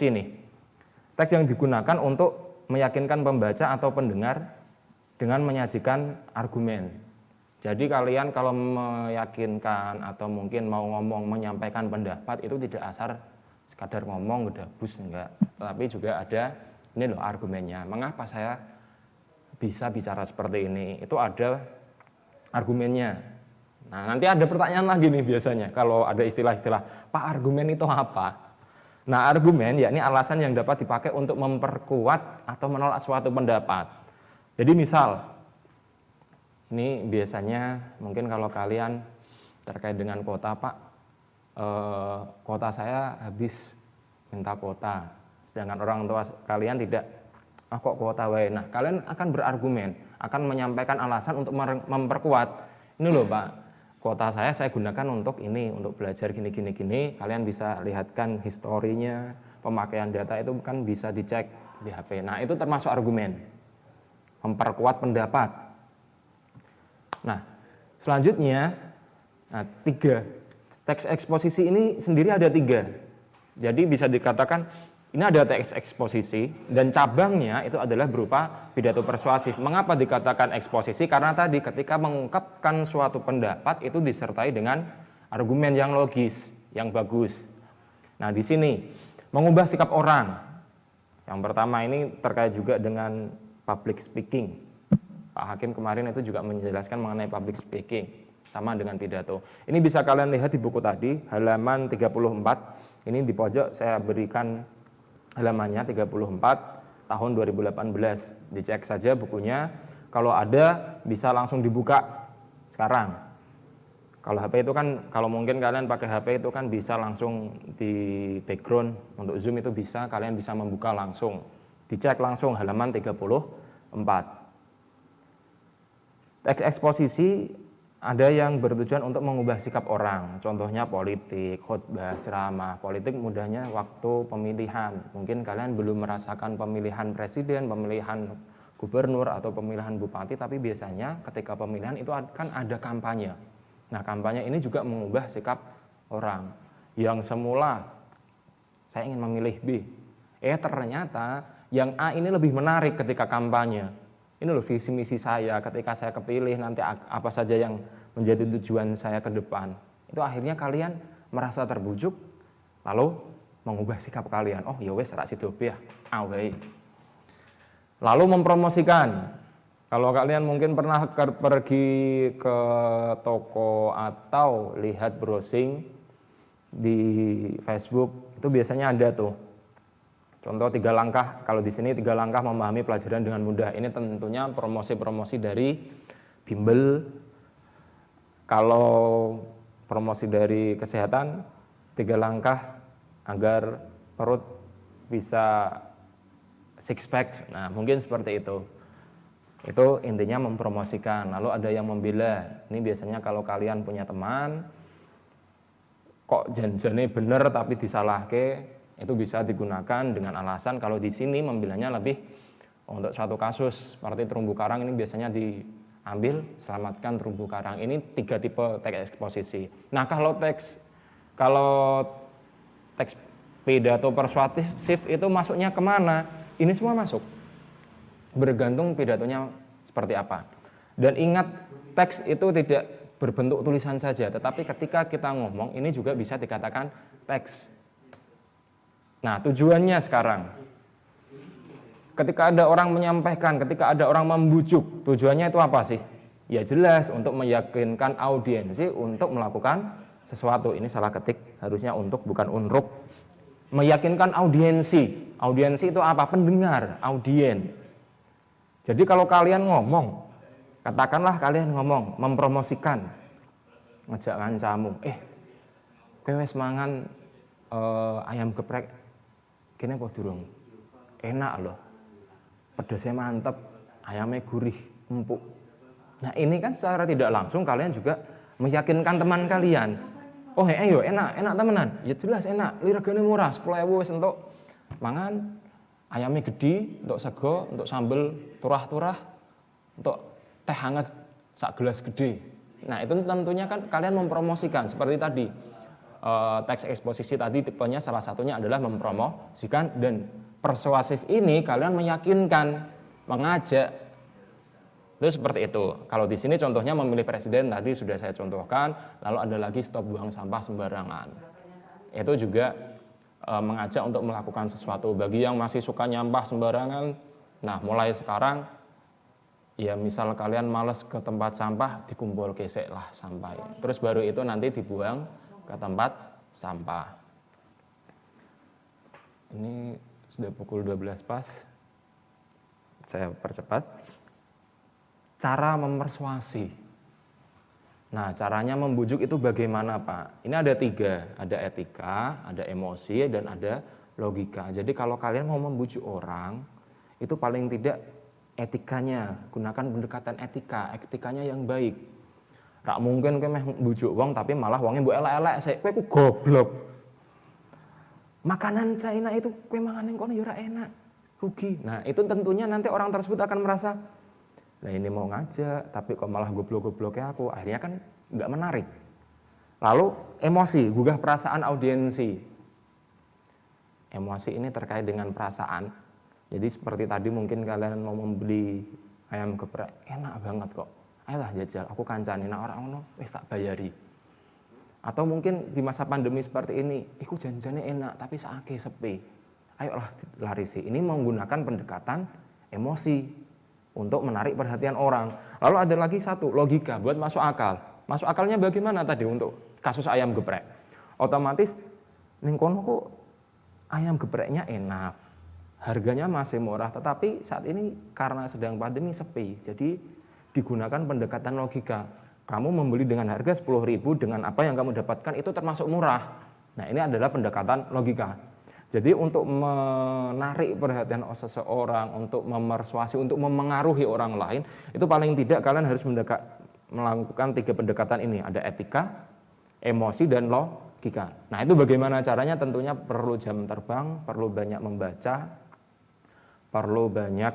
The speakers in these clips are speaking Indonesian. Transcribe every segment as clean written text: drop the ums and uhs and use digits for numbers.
eksposisi nih. Teks yang digunakan untuk meyakinkan pembaca atau pendengar dengan menyajikan argumen. Jadi kalian kalau meyakinkan atau mungkin mau ngomong menyampaikan pendapat itu tidak asal sekadar ngomong udah bus enggak, tapi juga ada ini loh argumennya. Mengapa saya bisa bicara seperti ini? Itu ada argumennya. Nah, nanti ada pertanyaan lagi nih biasanya kalau ada istilah-istilah, Pak, argumen itu apa? Nah, argumen yakni alasan yang dapat dipakai untuk memperkuat atau menolak suatu pendapat. Jadi misal, ini biasanya mungkin kalau kalian terkait dengan kuota, Pak, kuota saya habis minta kuota, sedangkan orang tua kalian tidak, kok kuota wae. Nah, kalian akan berargumen, akan menyampaikan alasan untuk memperkuat. Ini loh Pak, kuota saya gunakan untuk ini, untuk belajar gini. Kalian bisa lihatkan historinya, pemakaian data itu kan bisa dicek di HP. Nah, itu termasuk argumen, memperkuat pendapat. Nah, selanjutnya, 3. Teks eksposisi ini sendiri ada 3. Jadi bisa dikatakan ini ada teks eksposisi dan cabangnya itu adalah berupa pidato persuasif. Mengapa dikatakan eksposisi? Karena tadi ketika mengungkapkan suatu pendapat itu disertai dengan argumen yang logis, yang bagus. Nah, di sini mengubah sikap orang. Yang pertama ini terkait juga dengan public speaking. Pak Hakim kemarin itu juga menjelaskan mengenai public speaking. Sama dengan pidato. Ini bisa kalian lihat di buku tadi, halaman 34. Ini di pojok saya berikan halamannya 34 tahun 2018. Dicek saja bukunya. Kalau ada bisa langsung dibuka sekarang. Kalau HP itu kan, kalau mungkin kalian pakai HP itu kan bisa langsung di background. Untuk Zoom itu bisa, kalian bisa membuka langsung. Dicek langsung halaman 34. Teks eksposisi ada yang bertujuan untuk mengubah sikap orang, contohnya politik, khotbah, ceramah. Politik mudahnya waktu pemilihan. Mungkin kalian belum merasakan pemilihan presiden, pemilihan gubernur, atau pemilihan bupati, tapi biasanya ketika pemilihan itu kan ada kampanye. Nah, kampanye ini juga mengubah sikap orang. Yang semula saya ingin memilih B, ternyata yang A ini lebih menarik ketika kampanye. Ini loh visi misi saya, ketika saya kepilih nanti apa saja yang menjadi tujuan saya ke depan. Itu akhirnya kalian merasa terbujuk, lalu mengubah sikap kalian. Oh ya wes rak sidope ya, awei. Lalu mempromosikan. Kalau kalian mungkin pernah pergi ke toko atau lihat browsing di Facebook, itu biasanya ada tuh. Contoh 3 langkah, kalau di sini 3 langkah memahami pelajaran dengan mudah. Ini tentunya promosi-promosi dari bimbel. Kalau promosi dari kesehatan, 3 langkah agar perut bisa six pack. Nah, mungkin seperti itu. Itu intinya mempromosikan. Lalu ada yang membela. Ini biasanya kalau kalian punya teman, kok janjane bener tapi disalahke, itu bisa digunakan dengan alasan kalau di sini membelanya lebih untuk suatu kasus seperti terumbu karang. Ini biasanya diambil selamatkan terumbu karang. Ini 3 tipe teks eksposisi. Nah, kalau teks pidato persuasif itu masuknya kemana? Ini semua masuk, bergantung pidatonya seperti apa. Dan ingat, teks itu tidak berbentuk tulisan saja, tetapi ketika kita ngomong ini juga bisa dikatakan teks. Nah, tujuannya sekarang, ketika ada orang menyampaikan, ketika ada orang membujuk, tujuannya itu apa sih? Ya jelas untuk meyakinkan audiensi untuk melakukan sesuatu. Ini salah ketik, harusnya untuk bukan unruk. Meyakinkan audiensi. Audiensi itu apa? Pendengar, audien. Jadi kalau kalian ngomong, katakanlah kalian ngomong, mempromosikan, ngejak kancamu, kowe wis mangan ayam geprek kene apa durung? Enak loh. Pedasnya mantep, ayamnya gurih, empuk. Nah, ini kan secara tidak langsung kalian juga meyakinkan teman kalian. Oh, ayo enak temenan. Ya jelas enak, regane murah, 10.000 wis entuk mangan ayamnya gede, untuk sego, untuk sambel turah-turah, untuk teh hangat sak gelas gede. Nah, itu tentunya kan kalian mempromosikan seperti tadi. teks eksposisi tadi tipenya salah satunya adalah mempromosikan, dan persuasif ini kalian meyakinkan, mengajak. Itu seperti itu. Kalau di sini contohnya memilih presiden tadi sudah saya contohkan, lalu ada lagi stop buang sampah sembarangan. Itu juga mengajak untuk melakukan sesuatu. Bagi yang masih suka nyampah sembarangan, nah mulai sekarang ya misal kalian males ke tempat sampah, dikumpul kesek lah sampah. Terus baru itu nanti dibuang ke tempat sampah. Ini sudah pukul 12 pas. Saya percepat. Cara mempersuasi. Nah, caranya membujuk itu bagaimana, Pak? Ini ada 3, ada etika, ada emosi, dan ada logika. Jadi kalau kalian mau membujuk orang, itu paling tidak etikanya, gunakan pendekatan etikanya yang baik. Rak mungkin kowe meh mbujuk wong tapi malah wonge mbok elek-elek sik, kowe ku goblok. Makanan China itu kowe mangan ning kono ya ora enak, rugi. Nah, itu tentunya nanti orang tersebut akan merasa, nah ini mau ngajak, tapi kok malah goblok-gobloknya aku, akhirnya kan nggak menarik. Lalu emosi, gugah perasaan audiensi. Emosi ini terkait dengan perasaan. Jadi seperti tadi mungkin kalian mau membeli ayam geprek, enak banget kok. Ayolah jajal, aku kancani, nah orang ono wis tak bayari. Atau mungkin di masa pandemi seperti ini, iku janjane enak tapi saake sepi. Ayolah larisi. Ini menggunakan pendekatan emosi untuk menarik perhatian orang. Lalu ada lagi satu, logika buat masuk akal. Masuk akalnya bagaimana tadi untuk kasus ayam geprek? Otomatis ning kono kok ayam gepreknya enak, harganya masih murah, tetapi saat ini karena sedang pandemi sepi. Jadi digunakan pendekatan logika. Kamu membeli dengan harga 10.000, dengan apa yang kamu dapatkan itu termasuk murah. Nah, ini adalah pendekatan logika. Jadi untuk menarik perhatian seseorang, untuk memersuasi, untuk memengaruhi orang lain, itu paling tidak kalian harus melakukan 3 pendekatan ini. Ada etika, emosi, dan logika. Nah, itu bagaimana caranya? Tentunya perlu jam terbang, perlu banyak membaca, perlu banyak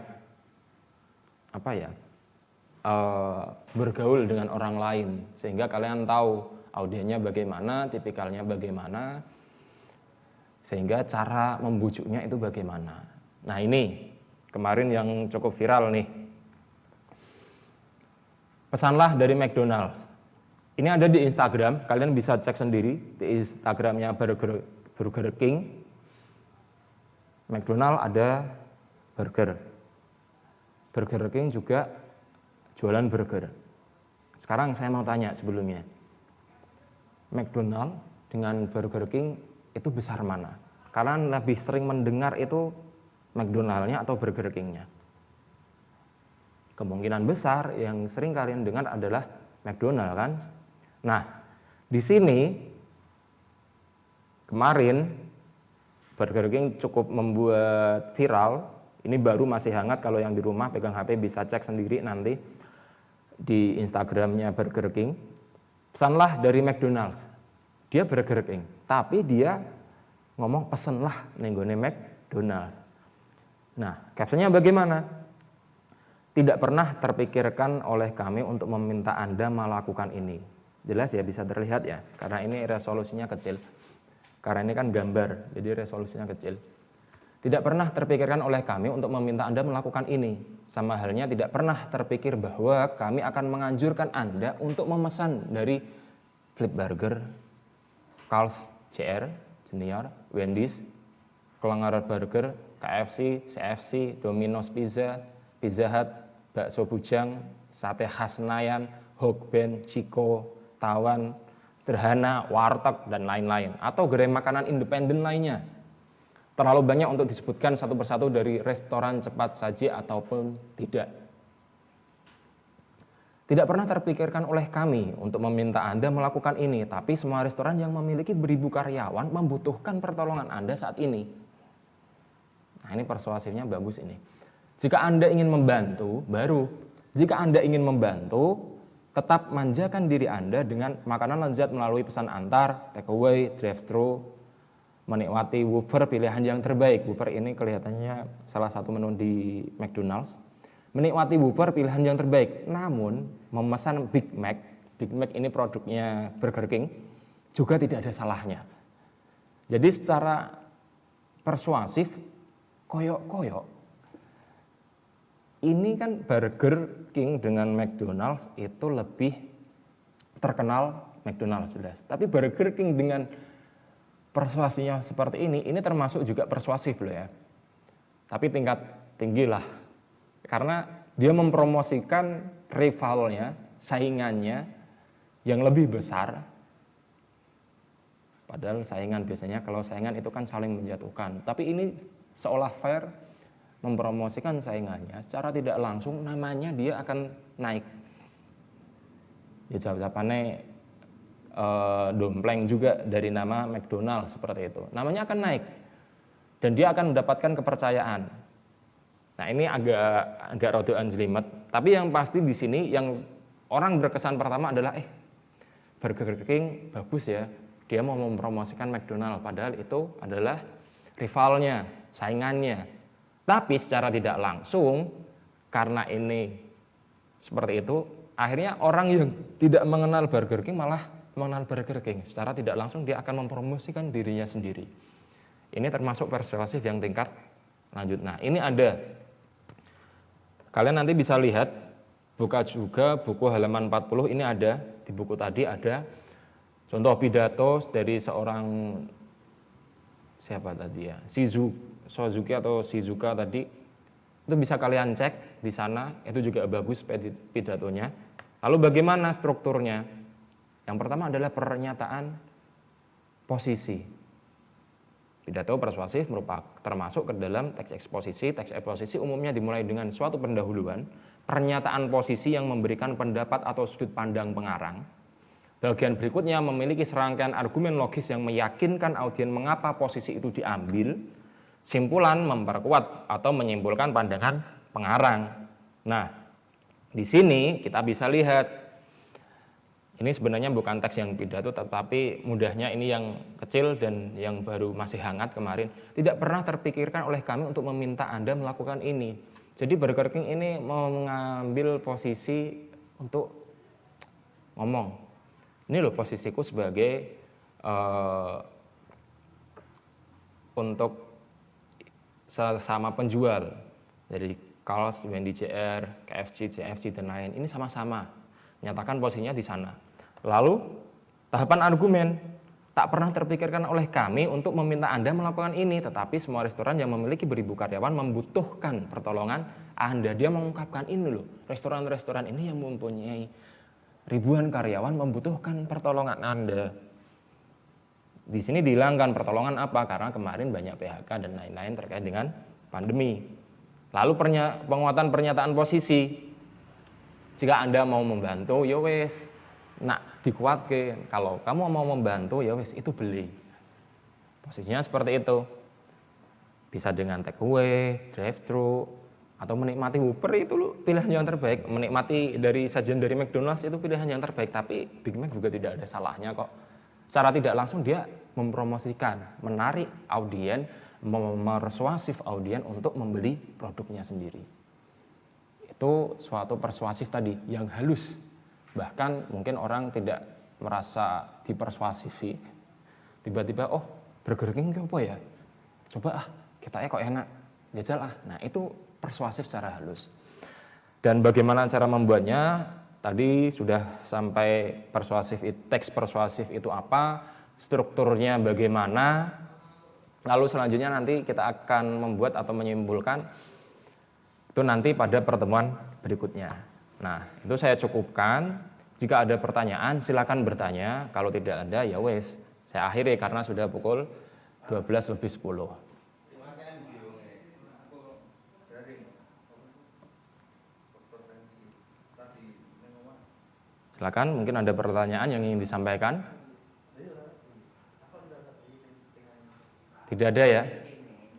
bergaul dengan orang lain, sehingga kalian tahu audiennya bagaimana, tipikalnya bagaimana, sehingga cara membujuknya itu bagaimana. Nah, ini kemarin yang cukup viral nih. Pesanlah dari McDonald's. Ini ada di Instagram, kalian bisa cek sendiri di Instagramnya Burger King. McDonald's ada burger. Burger King juga jualan burger. Sekarang saya mau tanya sebelumnya, McDonald's dengan Burger King itu besar mana? Kalian lebih sering mendengar itu McDonald's-nya atau Burger King-nya? Kemungkinan besar yang sering kalian dengar adalah McDonald's kan? Nah, di sini kemarin Burger King cukup membuat viral. Ini baru masih hangat, kalau yang di rumah pegang HP bisa cek sendiri nanti di Instagramnya Burger King. Pesanlah dari McDonald's. Dia Burger King, tapi dia ngomong pesenlah nenggone McDonald's. Nah, captionnya bagaimana? Tidak pernah terpikirkan oleh kami untuk meminta Anda melakukan ini. Jelas ya, bisa terlihat ya, karena ini resolusinya kecil. Karena ini kan gambar, jadi resolusinya kecil. Tidak pernah terpikirkan oleh kami untuk meminta Anda melakukan ini. Sama halnya tidak pernah terpikir bahwa kami akan menganjurkan Anda untuk memesan dari Flip Burger, Carl's Jr., Junior, Wendy's, Kelanggaran Burger, KFC, CFC, Domino's Pizza, Pizza Hut, Bakso Bujang, Sate Khas Senayan, Hokben, Ciko, Tawan, Sederhana, Warteg, dan lain-lain. Atau gerai makanan independen lainnya. Terlalu banyak untuk disebutkan satu persatu dari restoran cepat saji ataupun tidak. Tidak pernah terpikirkan oleh kami untuk meminta Anda melakukan ini, tapi semua restoran yang memiliki beribu karyawan membutuhkan pertolongan Anda saat ini. Nah, ini persuasifnya bagus ini. Jika Anda ingin membantu, jika Anda ingin membantu, tetap manjakan diri Anda dengan makanan lezat melalui pesan antar, take away, drive-thru, menikmati Whopper pilihan yang terbaik. Whopper ini kelihatannya salah satu menu di McDonald's. Menikmati Whopper pilihan yang terbaik. Namun memesan Big Mac ini produknya Burger King, juga tidak ada salahnya. Jadi secara persuasif, koyok-koyok, ini kan Burger King dengan McDonald's itu lebih terkenal McDonald's jelas. Tapi Burger King dengan persuasinya seperti ini termasuk juga persuasif loh ya. Tapi tingkat tinggi lah. Karena dia mempromosikan rivalnya, saingannya yang lebih besar. Padahal saingan biasanya kalau saingan itu kan saling menjatuhkan. Tapi ini seolah fair mempromosikan saingannya, secara tidak langsung namanya dia akan naik. Ya jawabannya dompleng juga dari nama McDonald seperti itu. Namanya akan naik dan dia akan mendapatkan kepercayaan. Nah ini agak rada anjlimet. Tapi yang pasti di sini yang orang berkesan pertama adalah Burger King bagus ya. Dia mau mempromosikan McDonald padahal itu adalah rivalnya, saingannya. Tapi secara tidak langsung karena ini seperti itu, akhirnya orang yang tidak mengenal Burger King malah mengenal Burger King. Secara tidak langsung dia akan mempromosikan dirinya sendiri. Ini termasuk persuasif yang tingkat lanjut. Nah, ini ada. Kalian nanti bisa lihat, buka juga buku halaman 40, ini ada, di buku tadi ada contoh pidato dari seorang siapa tadi ya, Suzuki atau Shizuka tadi. Itu bisa kalian cek di sana, itu juga bagus pidatonya. Lalu bagaimana strukturnya? Yang pertama adalah pernyataan posisi. Pidato persuasif merupakan termasuk ke dalam teks eksposisi. Teks eksposisi umumnya dimulai dengan suatu pendahuluan, pernyataan posisi yang memberikan pendapat atau sudut pandang pengarang. Bagian berikutnya memiliki serangkaian argumen logis yang meyakinkan audien mengapa posisi itu diambil. Simpulan memperkuat atau menyimpulkan pandangan pengarang. Nah, di sini kita bisa lihat, ini sebenarnya bukan teks yang pidato, tetapi mudahnya ini yang kecil dan yang baru masih hangat kemarin. Tidak pernah terpikirkan oleh kami untuk meminta Anda melakukan ini. Jadi Burger King ini mengambil posisi untuk ngomong, ini loh posisiku sebagai untuk sesama penjual. Jadi Carl's, Wendy JR, KFC, JFC dan lain, ini sama-sama menyatakan posisinya di sana. Lalu tahapan argumen, tak pernah terpikirkan oleh kami untuk meminta Anda melakukan ini, tetapi semua restoran yang memiliki beribu karyawan membutuhkan pertolongan Anda. Dia mengungkapkan ini loh, restoran-restoran ini yang mempunyai ribuan karyawan membutuhkan pertolongan Anda. Di sini dihilangkan pertolongan apa? Karena kemarin banyak PHK dan lain-lain terkait dengan pandemi. Lalu penguatan pernyataan posisi. Jika Anda mau membantu, ya wes, nak dikuatkan. Kalau kamu mau membantu, ya wes, itu beli. Posisinya seperti itu. Bisa dengan take away, drive thru, atau menikmati Whopper itu loh, pilihan yang terbaik. Menikmati dari sajian dari McDonald's itu pilihan yang terbaik. Tapi Big Mac juga tidak ada salahnya kok. Secara tidak langsung dia mempromosikan, menarik audien, mersuasif audien untuk membeli produknya sendiri. Itu suatu persuasif tadi yang halus. Bahkan mungkin orang tidak merasa dipersuasifi. Tiba-tiba, oh Burger King apa ya? Coba kita kok enak, jajal Nah itu persuasif secara halus. Dan bagaimana cara membuatnya? Tadi sudah sampai persuasif, teks persuasif itu apa, strukturnya bagaimana, lalu selanjutnya nanti kita akan membuat atau menyimpulkan itu nanti pada pertemuan berikutnya. Nah, itu saya cukupkan. Jika ada pertanyaan silakan bertanya, kalau tidak ada ya wes, saya akhiri karena sudah pukul 12:10. Silakan, mungkin ada pertanyaan yang ingin disampaikan. Tidak ada ya?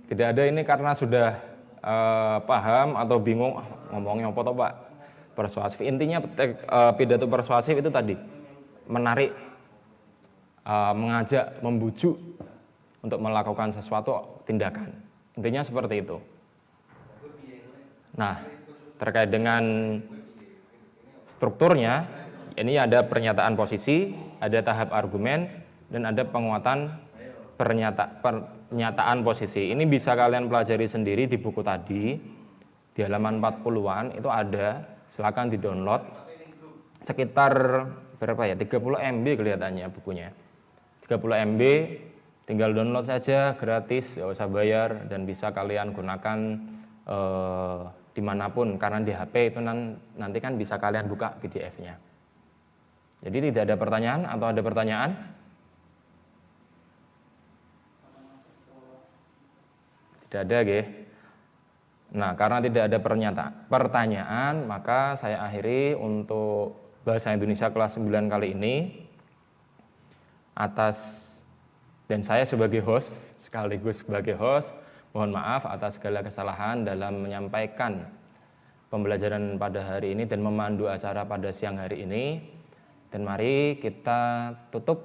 Tidak ada, ini karena sudah paham atau bingung ngomongnya apa toh Pak? Persuasif. Intinya pidato persuasif itu tadi menarik, mengajak, membujuk untuk melakukan sesuatu tindakan. Intinya seperti itu. Nah, terkait dengan strukturnya, ini ada pernyataan posisi, ada tahap argumen, dan ada penguatan pernyataan posisi. Ini bisa kalian pelajari sendiri di buku tadi, di halaman 40-an itu ada, silakan di-download. Sekitar berapa ya? 30 MB kelihatannya bukunya. 30 MB, tinggal download saja gratis, nggak usah bayar, dan bisa kalian gunakan dimanapun, karena di HP itu nanti kan bisa kalian buka PDF-nya. Jadi tidak ada pertanyaan atau ada pertanyaan? Tidak ada, ya. Nah, karena tidak ada pertanyaan, maka saya akhiri untuk Bahasa Indonesia kelas 9 kali ini. Dan saya sebagai host, sekaligus sebagai host, mohon maaf atas segala kesalahan dalam menyampaikan pembelajaran pada hari ini dan memandu acara pada siang hari ini. Dan mari kita tutup